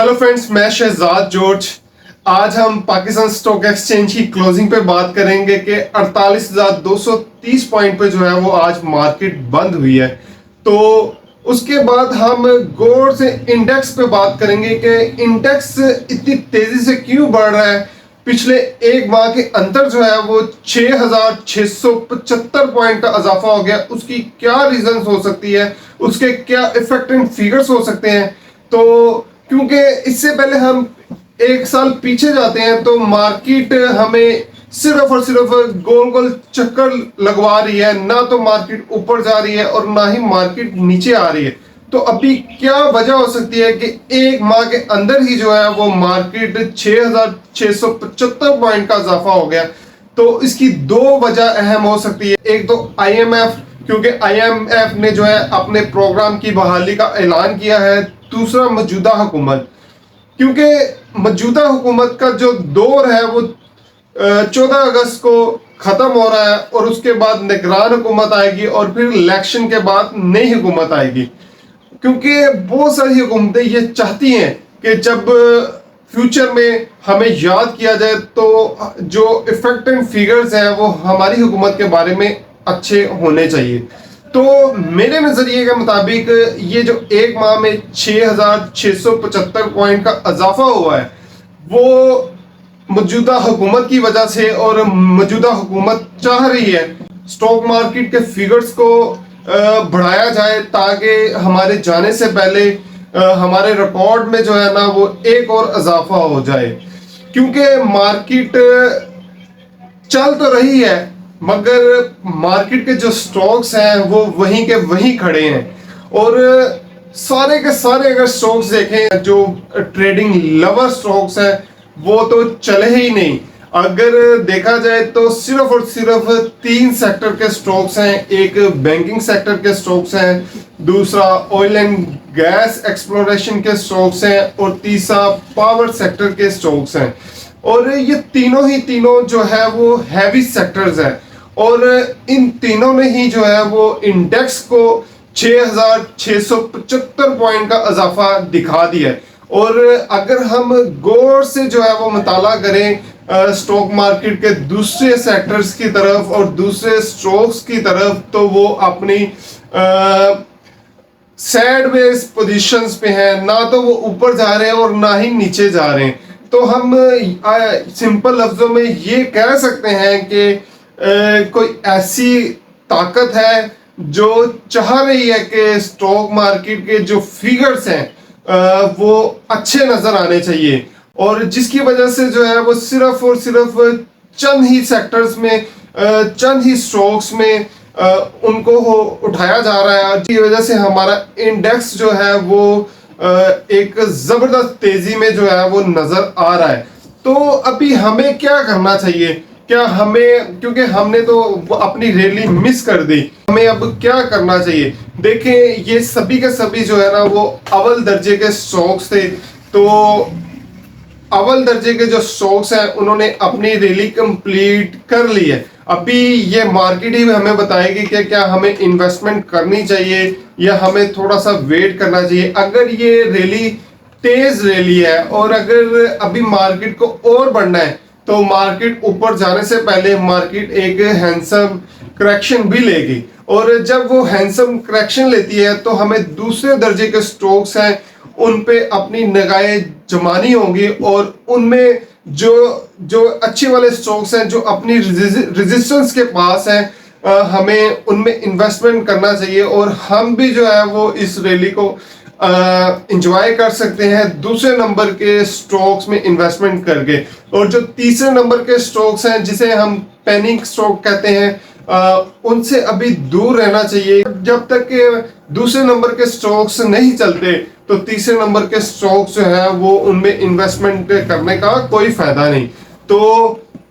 Hello friends, मैं Shahzad George. आज हम पाकिस्तान स्टॉक एक्सचेंज की क्लोजिंग पे बात करेंगे कि 48,230 पॉइंट पे जो है वो आज मार्केट बंद हुई है। तो उसके बाद हम गौर से इंडेक्स पे बात करेंगे कि इंडेक्स इतनी तेजी से क्यों बढ़ रहा है। पिछले एक माह के अंदर जो है वो 6,675 पॉइंट का इजाफा हो गया। उसकी क्या रीजन हो सकती है, उसके क्या इफेक्टिव फिगर्स हो सकते हैं। तो क्योंकि इससे पहले हम एक साल पीछे जाते हैं तो मार्केट हमें सिर्फ और सिर्फ गोल गोल चक्कर लगवा रही है, ना तो मार्केट ऊपर जा रही है और ना ही मार्केट नीचे आ रही है। तो अभी क्या वजह हो सकती है कि एक माह के अंदर ही जो है वो मार्केट 6,675 पॉइंट का इजाफा हो गया। तो इसकी दो वजह अहम हो सकती है। एक तो IMF, क्योंकि IMF ने जो है अपने प्रोग्राम की बहाली का ऐलान किया है। दूसरा मौजूदा हुकूमत, क्योंकि मौजूदा हुकूमत का जो दौर है वो 14 अगस्त को ख़त्म हो रहा है और उसके बाद निगरान हुकूमत आएगी और फिर इलेक्शन के बाद नई हुकूमत आएगी। क्योंकि बहुत सारी हुकूमतें ये चाहती हैं कि जब फ्यूचर में हमें याद किया जाए तो जो इफेक्टिव फिगर्स हैं वो हमारी हुकूमत के बारे में अच्छे होने चाहिए। तो मेरे नज़रिए के मुताबिक ये जो एक माह में 6,675 पॉइंट का इजाफा हुआ है वो मौजूदा हुकूमत की वजह से, और मौजूदा हुकूमत चाह रही है स्टॉक मार्केट के फिगर्स को बढ़ाया जाए ताकि हमारे जाने से पहले हमारे रिकॉर्ड में जो है ना वो एक और इजाफा हो जाए। क्योंकि मार्केट चल तो रही है मगर मार्केट के जो स्टॉक्स हैं वो वहीं के वहीं खड़े हैं। और सारे के सारे अगर स्टॉक्स देखें, जो ट्रेडिंग लवर स्टॉक्स हैं वो तो चले ही नहीं। अगर देखा जाए तो सिर्फ और सिर्फ 3 सेक्टर के स्टॉक्स हैं। एक बैंकिंग सेक्टर के स्टॉक्स हैं, दूसरा ऑयल एंड गैस एक्सप्लोरेशन के स्टॉक्स हैं और तीसरा पावर सेक्टर के स्टॉक्स हैं। और ये तीनों जो है वो हैवी सेक्टर्स हैं और इन तीनों ने ही जो है वो इंडेक्स को 6,675 पॉइंट का इजाफा दिखा दिया है। और अगर हम गौर से जो है वो मुताला करें स्टॉक मार्केट के दूसरे सेक्टर्स की तरफ और दूसरे स्टॉक्स की तरफ, तो वो अपनी साइडवेज पोजीशंस पे हैं, ना तो वो ऊपर जा रहे हैं और ना ही नीचे जा रहे हैं। तो हम सिंपल लफ्जों में ये कह सकते हैं कि कोई ऐसी ताकत है जो चाह रही है कि स्टॉक मार्केट के जो फिगर्स हैं वो अच्छे नजर आने चाहिए, और जिसकी वजह से जो है वो सिर्फ और सिर्फ चंद ही सेक्टर्स में चंद ही स्टॉक्स में उनको उठाया जा रहा है। जिसकी वजह से हमारा इंडेक्स जो है वो एक जबरदस्त तेजी में जो है वो नजर आ रहा है। तो अभी हमें क्या करना चाहिए? क्या हमें, क्योंकि हमने तो अपनी रैली मिस कर दी, हमें अब क्या करना चाहिए? देखें, ये सभी के सभी जो है ना वो अव्वल दर्जे के स्टॉक्स थे। तो अव्वल दर्जे के जो स्टॉक्स हैं उन्होंने अपनी रैली कंप्लीट कर ली है। अभी ये मार्केट ही हमें बताएगी कि क्या हमें इन्वेस्टमेंट करनी चाहिए या हमें थोड़ा सा वेट करना चाहिए। अगर ये रैली तेज रैली है और अगर अभी मार्केट को और बढ़ना है तो मार्केट ऊपर जाने से पहले मार्केट एक हैंडसम करेक्शन भी लेगी, और जब वो हैंडसम करेक्शन लेती है तो हमें दूसरे दर्जे के स्टॉक्स हैं उन पे अपनी निगाहें जमानी होंगी, और उनमें जो अच्छे वाले स्टॉक्स हैं जो अपनी रेजिस्टेंस के पास हैं हमें उनमें इन्वेस्टमेंट करना चाहिए। और हम भी जो है वो इस रैली को इंजॉय कर सकते हैं दूसरे नंबर के स्टॉक्स में इन्वेस्टमेंट करके। और जो तीसरे नंबर के स्टॉक्स हैं जिसे हम पैनिक स्टॉक कहते हैं उनसे अभी दूर रहना चाहिए। जब तक के दूसरे नंबर के स्टॉक्स नहीं चलते तो तीसरे नंबर के स्टॉक्स जो है वो उनमें इन्वेस्टमेंट करने का कोई फायदा नहीं। तो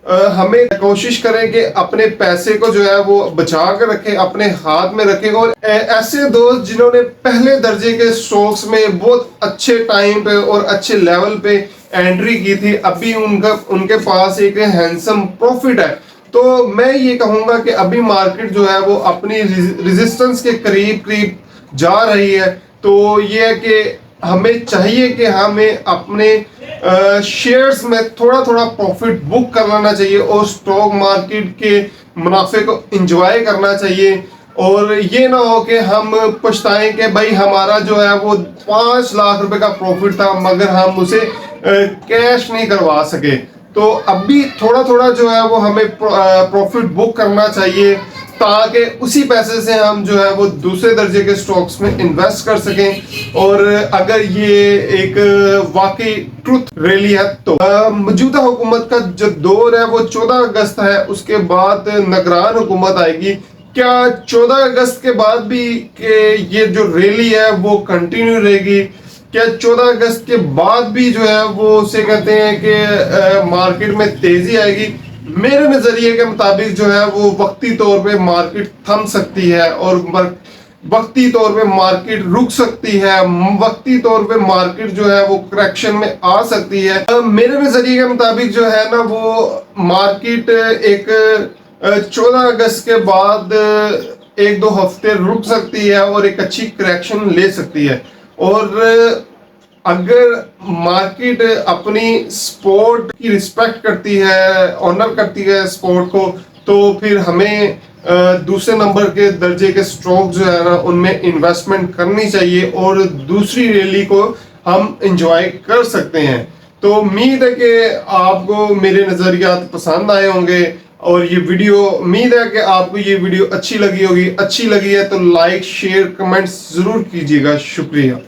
हमें कोशिश करें कि अपने पैसे को जो है वो बचा कर रखें, अपने हाथ में रखें। और ऐसे दोस्त जिन्होंने पहले दर्जे के स्टॉक्स में बहुत अच्छे टाइम पे और अच्छे लेवल पे एंट्री की थी, अभी उनके पास एक हैंडसम प्रॉफिट है। तो मैं ये कहूँगा कि अभी मार्केट जो है वो अपनी रेजिस्टेंस के करीब करीब जा रही है। तो ये है कि हमें चाहिए कि हमें अपने शेयर्स में थोड़ा थोड़ा प्रॉफिट बुक कर लेना चाहिए और स्टॉक मार्केट के मुनाफे को एंजॉय करना चाहिए। और ये ना हो कि हम पछताएं कि भाई हमारा जो है वो 5 लाख रुपए का प्रॉफिट था मगर हम उसे कैश नहीं करवा सके। तो अब भी थोड़ा थोड़ा जो है वो हमें प्रॉफिट बुक करना चाहिए ताकि उसी पैसे से हम जो है वो दूसरे दर्जे के स्टॉक्स में इन्वेस्ट कर सकें। और अगर ये एक वाकई ट्रुथ रैली है तो मौजूदा हुकूमत का जो दौर है वो 14 अगस्त है, उसके बाद निगरान हुकूमत आएगी। क्या 14 अगस्त के बाद भी ये जो रैली है वो कंटिन्यू रहेगी? क्या 14 अगस्त के बाद भी जो है वो उसे कहते हैं कि मार्केट में तेजी आएगी? मेरे नजरिए के मुताबिक जो है वो वक्ती तौर पे मार्केट थम सकती है और वक्ती तौर पे मार्केट रुक सकती है, वक्ती तौर पे मार्केट जो है वो करेक्शन में आ सकती है। मेरे नजरिए के मुताबिक जो है ना वो मार्केट एक 14 अगस्त के बाद 1-2 हफ्ते रुक सकती है और एक अच्छी करेक्शन ले सकती है। और अगर मार्केट अपनी स्पोर्ट की रिस्पेक्ट करती है, ऑनर करती है स्पोर्ट को, तो फिर हमें दूसरे नंबर के दर्जे के स्टॉक जो है ना उनमें इन्वेस्टमेंट करनी चाहिए और दूसरी रैली को हम एंजॉय कर सकते हैं। तो उम्मीद है कि आपको मेरे नज़रियात पसंद आए होंगे और ये वीडियो, उम्मीद है कि आपको ये वीडियो अच्छी लगी होगी। अच्छी लगी है तो लाइक शेयर कमेंट्स ज़रूर कीजिएगा। शुक्रिया।